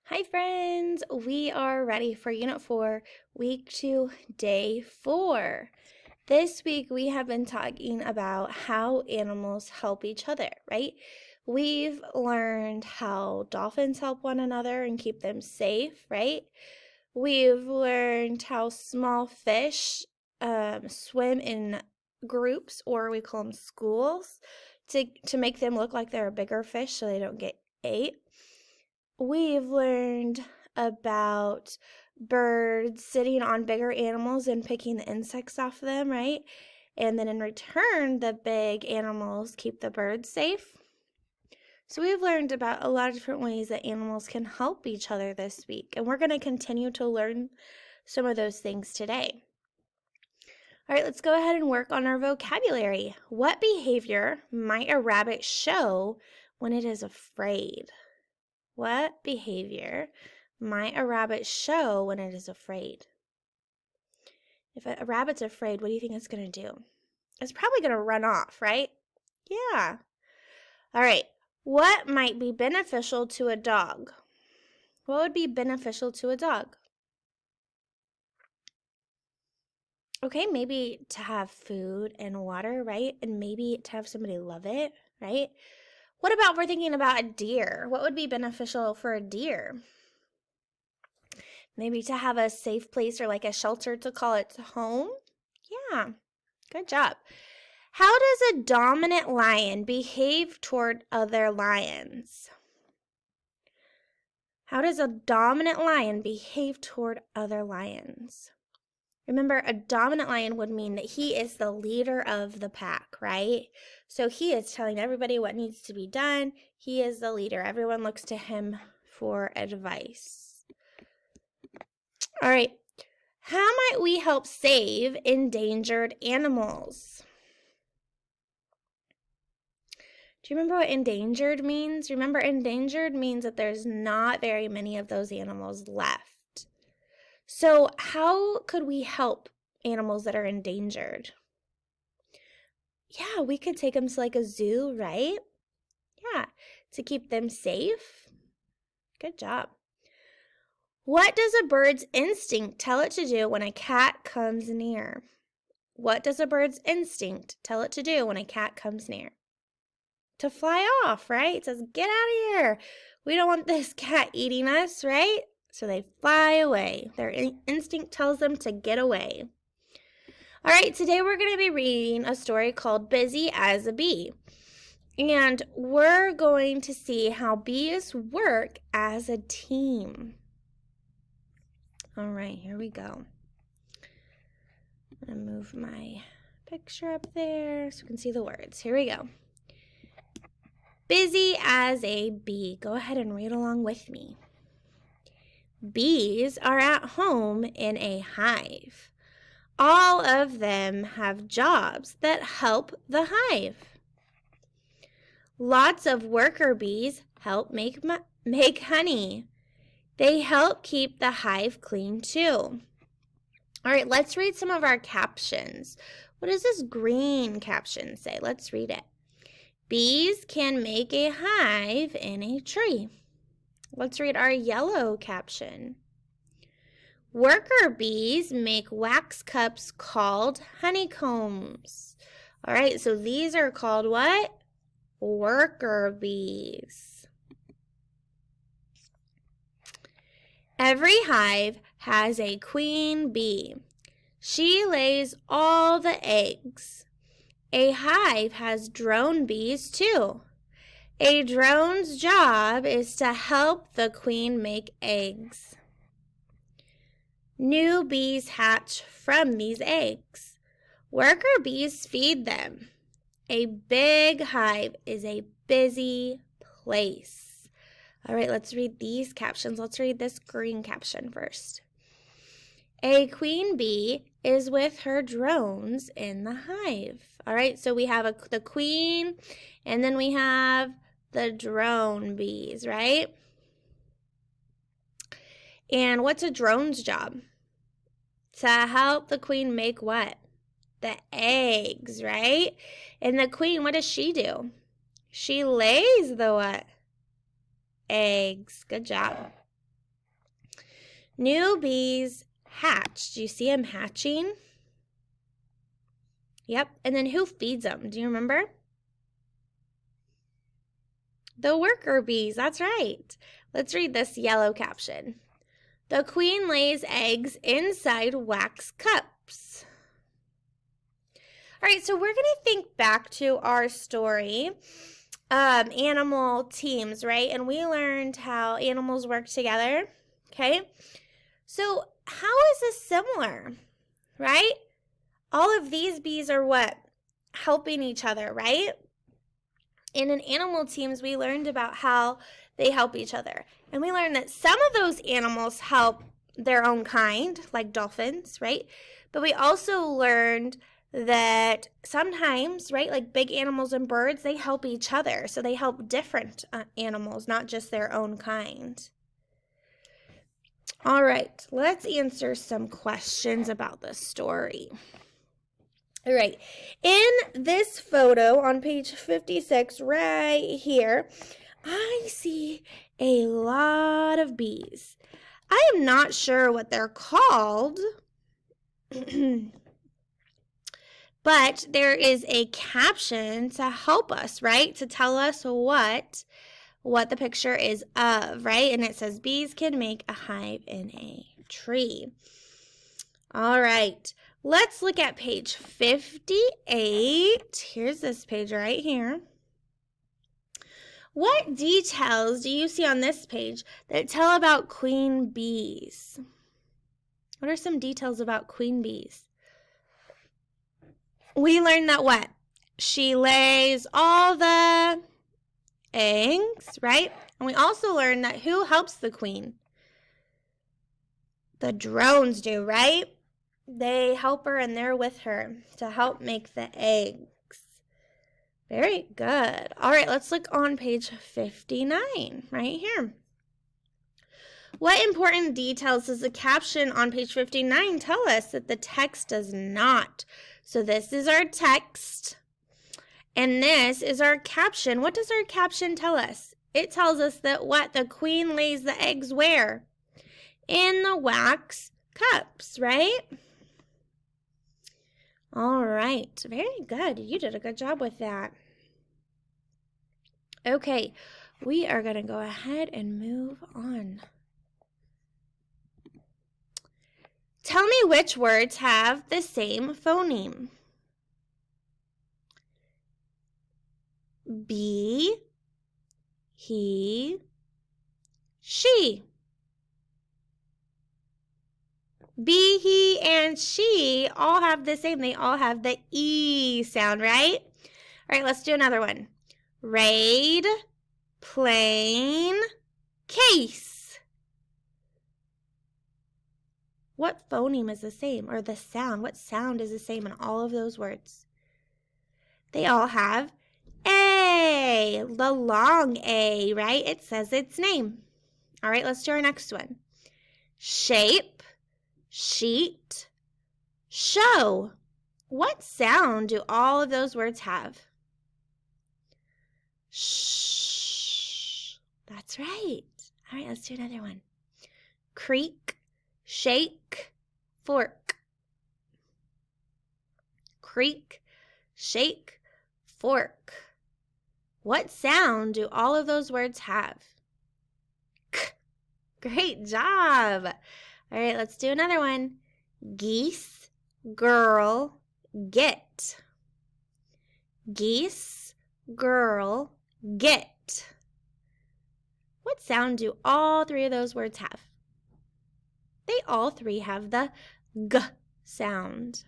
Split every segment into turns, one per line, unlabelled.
Hi friends, we are ready for Unit 4, Week 2, Day 4. This week we have been talking about how animals help each other, right? We've learned how dolphins help one another and keep them safe, right? We've learned how small fish swim in groups, or we call them schools, to make them look like they're a bigger fish so they don't get ate. We've learned about birds sitting on bigger animals and picking the insects off them, right? And then in return, the big animals keep the birds safe. So we've learned about a lot of different ways that animals can help each other this week, and we're going to continue to learn some of those things today. All right, let's go ahead and work on our vocabulary. What behavior might a rabbit show when it is afraid? What behavior might a rabbit show when it is afraid? If a rabbit's afraid, what do you think it's going to do? It's probably going to run off, right? Yeah. All right. What might be beneficial to a dog? What would be beneficial to a dog? Okay, maybe to have food and water, right? And maybe to have somebody love it, right? What about if we're thinking about a deer? What would be beneficial for a deer? Maybe to have a safe place or like a shelter to call its home? Yeah, good job. How does a dominant lion behave toward other lions? How does a dominant lion behave toward other lions? Remember, a dominant lion would mean that he is the leader of the pack, right? So he is telling everybody what needs to be done. He is the leader. Everyone looks to him for advice. All right. How might we help save endangered animals? Do you remember what endangered means? Remember, endangered means that there's not very many of those animals left. So how could we help animals that are endangered? Yeah, we could take them to like a zoo, right? Yeah, to keep them safe. Good job. What does a bird's instinct tell it to do when a cat comes near? What does a bird's instinct tell it to do when a cat comes near? To fly off, right? It says, get out of here. We don't want this cat eating us, right? So they fly away. Their instinct tells them to get away. All right, today we're going to be reading a story called Busy as a Bee. And we're going to see how bees work as a team. All right, here we go. I'm going to move my picture up there so we can see the words. Here we go. Busy as a bee. Go ahead and read along with me. Bees are at home in a hive. All of them have jobs that help the hive. Lots of worker bees help make honey. They help keep the hive clean too. All right, let's read some of our captions. What does this green caption say? Let's read it. Bees can make a hive in a tree. Let's read our yellow caption. Worker bees make wax cups called honeycombs. All right, so these are called what? Worker bees. Every hive has a queen bee. She lays all the eggs. A hive has drone bees too. A drone's job is to help the queen make eggs. New bees hatch from these eggs. Worker bees feed them. A big hive is a busy place. All right, let's read these captions. Let's read this green caption first. A queen bee is with her drones in the hive. All right, so we have the queen, and then we have the drone bees, right? And what's a drone's job? To help the queen make what? The eggs, right? And the queen, what does she do? She lays the what? Eggs. Good job. New bees hatch. Do you see them hatching? Yep. And then who feeds them? Do you remember? The worker bees. That's right. Let's read this yellow caption. The queen lays eggs inside wax cups. All right, so we're going to think back to our story, animal teams, right? And we learned how animals work together, okay? So how is this similar, right? All of these bees are what? Helping each other, right? And in animal teams, we learned about how they help each other. And we learned that some of those animals help their own kind, like dolphins, right? But we also learned that sometimes, right, like big animals and birds, they help each other. So they help different animals, not just their own kind. All right, let's answer some questions about the story. All right, in this photo on page 56 right here, I see a lot of bees. I am not sure what they're called, but there is a caption to help us, right? To tell us what the picture is of, right? And it says, bees can make a hive in a tree. All right, let's look at page 58. Here's this page right here. What details do you see on this page that tell about queen bees? What are some details about queen bees? We learned that what? She lays all the eggs, right? And we also learned that who helps the queen? The drones do, right? They help her and they're with her to help make the eggs. Very good. All right, let's look on page 59 right here. What important details does the caption on page 59 tell us that the text does not? So this is our text, and this is our caption. What does our caption tell us? It tells us that what? The queen lays the eggs where? In the wax cups, right? All right, very good. You did a good job with that. Okay, we are going to go ahead and move on. Tell me which words have the same phoneme. Be, he, she. Be, he, and she all have the same. They all have the E sound, right? All right, let's do another one. Raid, plane, case. What phoneme is the same, or the sound? What sound is the same in all of those words? They all have A, the long A, right? It says its name. All right, let's do our next one. Shape, sheet, show. What sound do all of those words have? Shh. That's right. All right, let's do another one. Creak, shake, fork. Creak, shake, fork. What sound do all of those words have? K. Great job. All right, let's do another one. Geese, girl, get. Geese, girl, get. What sound do all three of those words have? They all three have the G sound.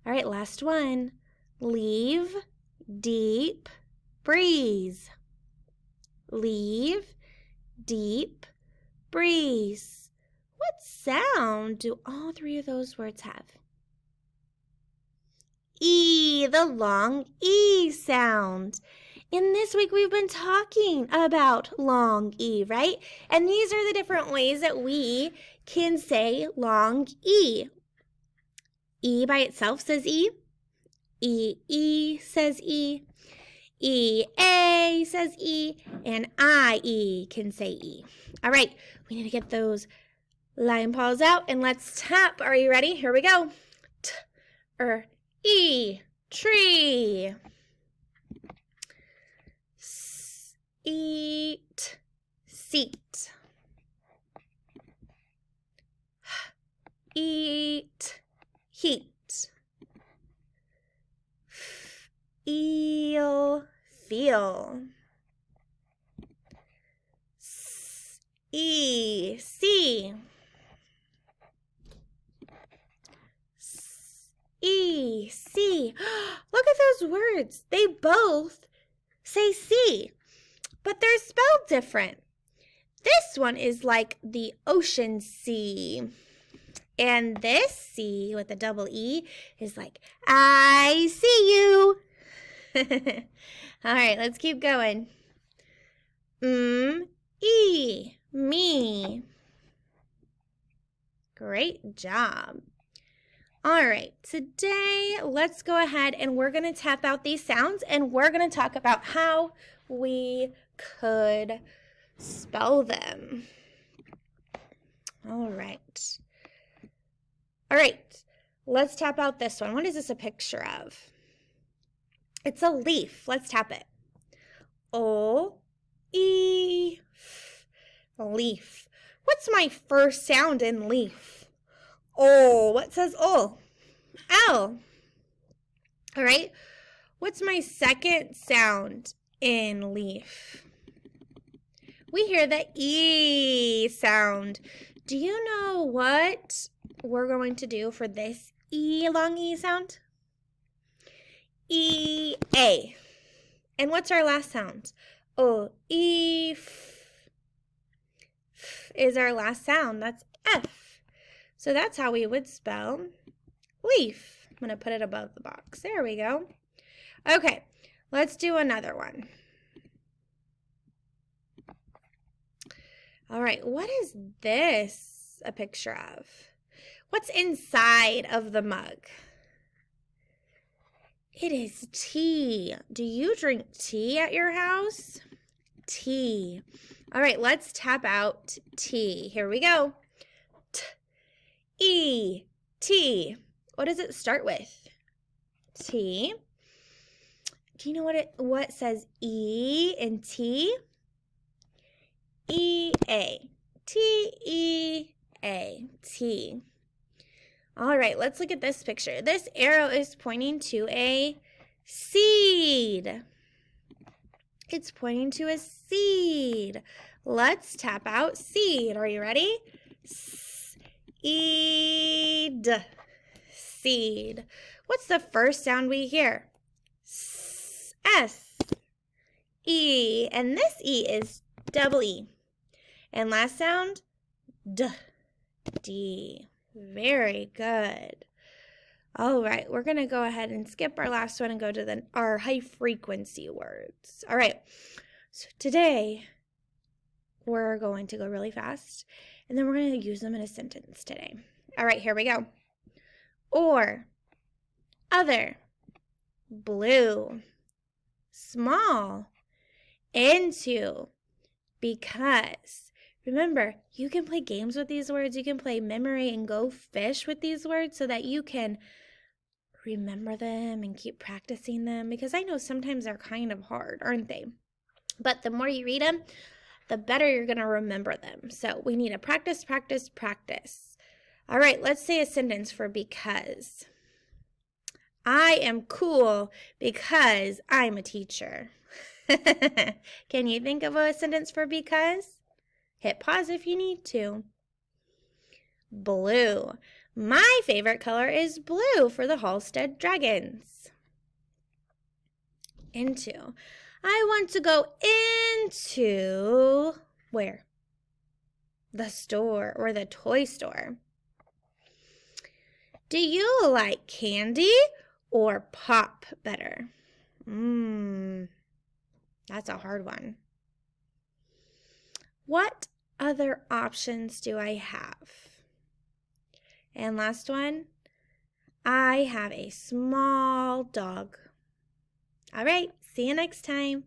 All right, last one. Leave, deep, breeze. Leave, deep, breeze. What sound do all three of those words have? E, the long E sound. In this week, we've been talking about long E, right? And these are the different ways that we can say long E. E by itself says E. E says E. E-A says E. And I-E can say E. All right, we need to get those Line paws out and let's tap. Are you ready? Here we go. E, tree. Eat, seat. Eat, heat. Eel, feel. See. See. Look at those words. They both say see, but they're spelled different. This one is like the ocean sea. And this C with a double E is like, I see you. All right, let's keep going. E, me. Great job. All right, today let's go ahead and we're going to tap out these sounds and we're going to talk about how we could spell them. All right, let's tap out this one. What is this a picture of? It's a leaf. Let's tap it. O, E, leaf. What's my first sound in leaf? O. What says O? L. All right. What's my second sound in leaf? We hear the E sound. Do you know what we're going to do for this E, long E sound? E, A. And what's our last sound? O, E, F is our last sound. That's F. So that's how we would spell leaf. I'm going to put it above the box. There we go. Okay, let's do another one. All right, what is this a picture of? What's inside of the mug? It is tea. Do you drink tea at your house? Tea. All right, let's tap out tea. Here we go. E, tea. What does it start with? T. Do you know what says E in tea? E-A. T-E-A. Tea. All right, let's look at this picture. This arrow is pointing to a seed. It's pointing to a seed. Let's tap out seed. Are you ready? Seed. Seed. What's the first sound we hear? S. E. And this E is double E. And last sound, D. D. Very good. All right, we're going to go ahead and skip our last one and go to our high frequency words. All right, so today we're going to go really fast, and then we're going to use them in a sentence today. All right, here we go. Or, other, blue, small, into, because. Remember, you can play games with these words. You can play memory and go fish with these words so that you can remember them and keep practicing them, because I know sometimes they're kind of hard, aren't they? But the more you read them, the better you're going to remember them. So we need to practice, practice, practice. All right, let's say a sentence for because. I am cool because I'm a teacher. Can you think of a sentence for because? Hit pause if you need to. Blue. My favorite color is blue for the Halstead Dragons. Into. I want to go into where? The store or the toy store. Do you like candy or pop better? That's a hard one. What other options do I have? And last one, I have a small dog. All right, see you next time.